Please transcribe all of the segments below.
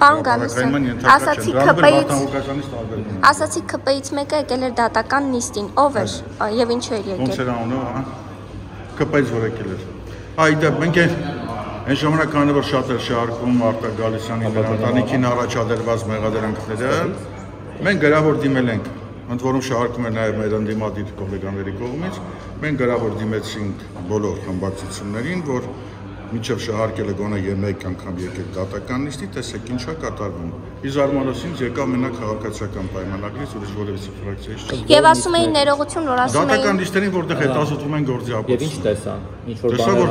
Պարոն Գալստյան, ասացի ԿՊ-ից մեկը եկել էր դատական նիստին, ով էր եւ ինչու էր եկել։ Ոնց էր անունը, հա։ ԿՊ-ից որ եկել էր։ Այդա մենք այն ժամանականը որ շատ էր շարքում Արտակ Գալստյանի ընտանիքին առաջադրված մեղադրանքները, մենք գրավոր դիմել ենք, ընդ որում շարքում էր նաեւ մեր ընդդիմադիր գոլեգաների կողմից, մենք գրավոր դիմեցինք բոլոր խմբակցություններին, որ մինչև շահարկելը գոնե մեկ անգամ եկել դատական նիստի, տեսեք ինչ է կատարվում։ Իզարմանոսինց եկավ մենակ քաղաքացիական պայմանագրից, ուրիշ որևիցե ֆրակցիայից չէ։ Եվ ասում էին ներողություն, որ ասում էին դատական նիստերին, որտեղ հետազոտում են գործի ապացույց։ Եվ ինչ տեսան, ինչ որ բաներ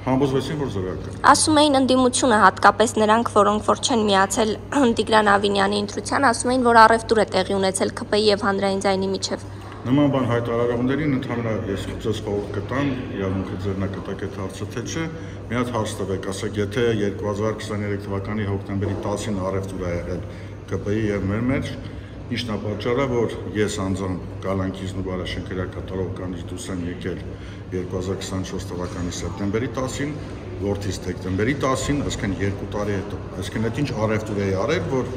համոզվեցին, որ զորակը։ Ասում էին ընդդիմությունը, հատկապես նրանք, որոնք որ չեն միացել Տիգրան Ավինյանի ընտրության, ասում էին, որ առևտուր է տեղի ունեցել ԿՊ-ի եւ հանրային ձայնի միջև։ Նման բան հայտարարողներին ընդհանրապես ես ձեզ խորհուրդ կտամ, իրավունքը ձեռնարկատակ այդ հարցը թե չէ, մի հատ հարց տվեք, ասեք, եթե 2023 թվականի հոկտեմբերի 10-ին առևտուր է եղել ԿՊ-ի եւ մեր մեջ, ինչն է պատճառը, որ ես անձամբ Կալանքից ու Բարաշենքերի կատարողականից դուրս եմ եկել 2024 թվականի սեպտեմբերի 10-ին, որդիս դեկտեմբերի 10-ին, այսինքն 2 տարի հետո։ Այսինքն այդ ինչ առևտուր է արել, որ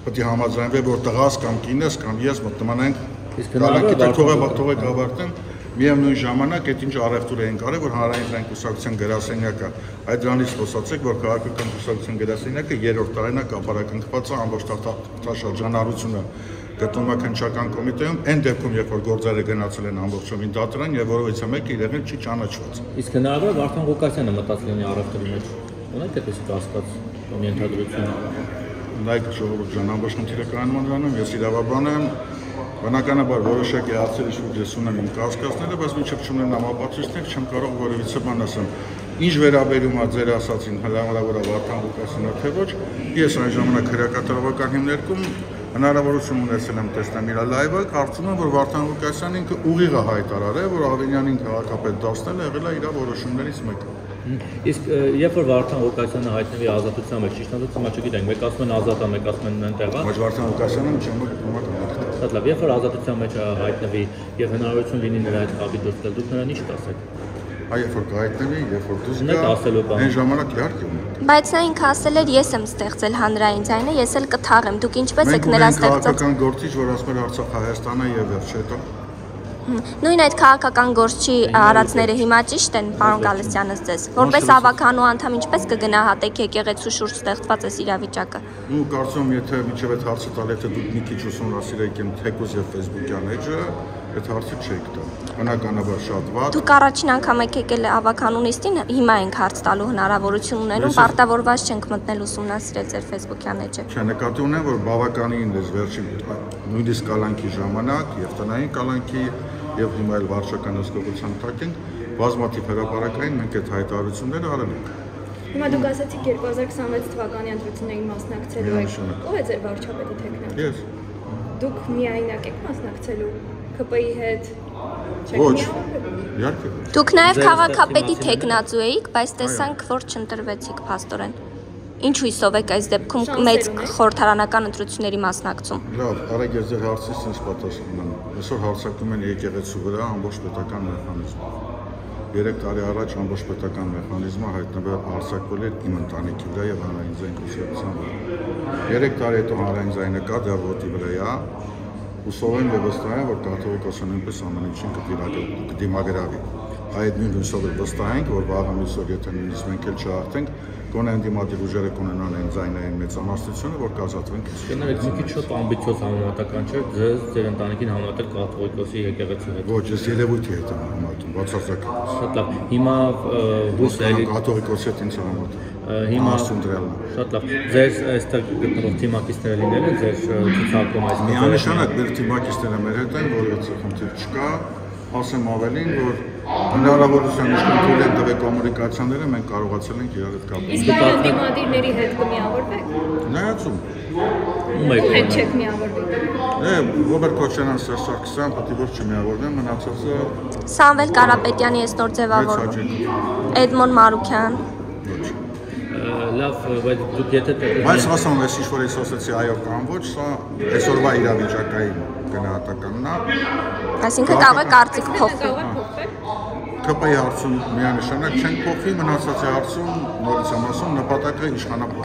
պետք է համաձայնվի, որ տղաս կամ կինս կամ ես մտնենք Կալանքի թողեք ավարտեմ, միևնույն ժամանակ այդ ինչ առևտուր էին կարել, որ հանրային կուսակցության գրասենյակը, այդ դրանից խոսացեք, որ քաղաքական կուսակցության գրասենյակը 3-րդ տարին է կապարակնքված է ամբողջ շրջանառությունը գտնվում է քննչական կոմիտեում, այն դեպքում, երբ որ գործերը գնացել են ամբողջովին դատարան եւ որովհետեւ մեկը իրեն չի ճանաչված։ Իսկ հնարավոր է Վարդան Ղուկասյանը մտած լինի առևտրի մեջ։ Ունեք այդպես կասկած կամ ենթադրություն։ Նայեք ժողովուրդ ջան, ամբողջ խնդիրը կանոնանում, ես իրավաբան եմ, բնականաբար որոշակի հարցերի շուրջ ես ունեմ իմ կասկածները, բայց մինչև չունենամ ապացույցներ, չեմ կարող որևիցե բան ասեմ։ Ինչ վերաբերում է ձեր ասածին, հնարավոր է Վարդան Ղուկասյանը թե ոչ, ես այն ժամանակ հրակատարողական հիմներքում հնարավորություն ունեցել եմ տեսնել իր լայվը, կարծում եմ, որ Վարդան Ղուկասյանն ինքը ուղիղ է հայտարարել, որ Ավինյանին քաղաքապետ դարձնելը եղել է իր որոշումներից մեկը։ Իսկ երբ որ Վարդան Ղուկասյանը հայտնվի ազատության մեջ, ճիշտ ասած, հիմա չգիտենք, մեկ ասում են ազատ է, մեկ ասում են այնտեղ է։ Բայց Վարդան Ղուկասյանը չեմ գիտում։ Շատ լավ, երբ որ ազատության մեջ հայտնվի եւ հնարավորություն լինի նրա այդ կապի դուրս գալ, դուք նրան ինչ կասեք։ Երբ որ հայտնվի, երբ որ դուրս գա, այն ժամանակ իհարկե ունենք։ Բայց նա ինքը ասել էր, ես եմ ստեղծել հանրային ձայնը, ես էլ կթաղեմ, դուք ինչպես եք նրա ստեղծած։ Քաղաքական գործիչ, որ ասում էր Արցախ Հայաստանը եւ վերջ հետո։ Նույն այդ քաղաքական գործչի արածները հիմա ճիշտ են, պարոն Գալստյանս ձեզ, որպես ավականու անդամ ինչպես կգնահատեք եկեղեցու շուրջ ստեղծված այս իրավիճակը։ Ու կարծում եմ, եթե միջև այդ հարցը տալ, եթե դուք մի քիչ ուսումնասիրեք իմ թեկուզ եւ Facebook-յան էջը, այդ հարցը չեք տա։ Բնականաբար շատ վատ։ Դուք առաջին անգամ եք եկել ավականու նիստին, հիմա ենք հարց տալու հնարավորություն ունենում, պարտավորված չենք մտնել ուսումնասիրել ձեր Facebook-յան էջը։ Չէ, նկատի ունեմ, որ բավականին ես վերջին նույնիսկ Կալանքի ժամանակ եւ տնային Կալանքի եւ հիմա էլ վարչական հսկողության տակ ենք, բազմաթիվ հրապարակային մենք այդ հայտարարությունները արել ենք։ Հիմա դուք ասացիք 2026 թվականի ընտրություններին մասնակցելու եք։ Ո՞վ է ձեր վարչապետի թեկնածու։ Ես։ Դուք միայնակ եք մասնակցելու ԿՊ-ի հետ։ Ոչ։ Իհարկե։ Դուք նաև քաղաքապետի թեկնածու էիք, բայց տեսանք, որ չընտրվեցիք փաստորեն։ Ինչ հույսով եք այս դեպքում մեծ խորհրդարանական ընտրությունների մասնակցում։ Լավ, արեք ես ձեր հարցից ինձ պատասխանեմ։ Այսօր հարձակում են եկեղեցու վրա ամբողջ պետական մեխանիզմը։ 3 տարի առաջ ամբողջ պետական մեխանիզմը հայտնվել արձակվել էր իմ ընտանիքի վրա եւ հանրային ձայն կուսակցության վրա։ 3 տարի հետո հանրային ձայնը կա դեռ ոտի վրա է։ Հուսով եմ եւ վստահ եմ, որ կաթողիկոսը նույնպես ամեն ինչին կդիմագրավի։ Այդ նույն հույսով վստահ ենք, որ վաղը միսօր եթե նույնիսկ մենք էլ չհաղթենք, գոնե ընդդիմադիր ուժերը կունենան այն ձայնային մեծամասնությունը, որ կազատվեն քիչ։ Գնալեք մի քիչ շատ ամբիցիոզ համեմատական չէ, ձեր ընտանիքին համատել կաթողիկոսի եկեղեցու հետ։ Ոչ, ես երևույթի հետ եմ համատում, բացարձակ։ Շատ լավ։ Հիմա ուսերի կաթողիկոսի հետ ինձ համատում։ Հիմա շատ լավ։ Ձեր այստեղ գտնվող թիմակիցները լինել են ձեր ցուցակում այս։ Միանշանակ մեր թիմակիցները մեր հետ են, որովհետեւ խնդիր չկա։ Ասեմ ավելին, որ հնարավորության իշխանություն են տվել կոմունիկացիաները, մենք կարողացել ենք իրար հետ կապել։ Իսկ այդ դիմադիրների հետ կմիավորվեք։ Նայածում։ Ում հետ չեք միավորվի։ Ռոբերտ Քոչարյան, Սերժ Սարգսյան, պետք է որ չմիավորվեն, մնացածը Սամվել Կարապետյանի այս նոր ձևավորում։ Էդմոն Մարուքյան։ Լավ, բայց դուք եթե Բայց ասում ես ինչ որ ես ասացի այո կամ ոչ, սա այսօրվա իրավիճակային գնահատականն է։ Այսինքն կարող է կարծիք փոխվի։ ԿՊ-ի հարցում միանշանակ չենք փոխվի, մնացածի հարցում նորից եմ ասում նպատակը իշխանապահ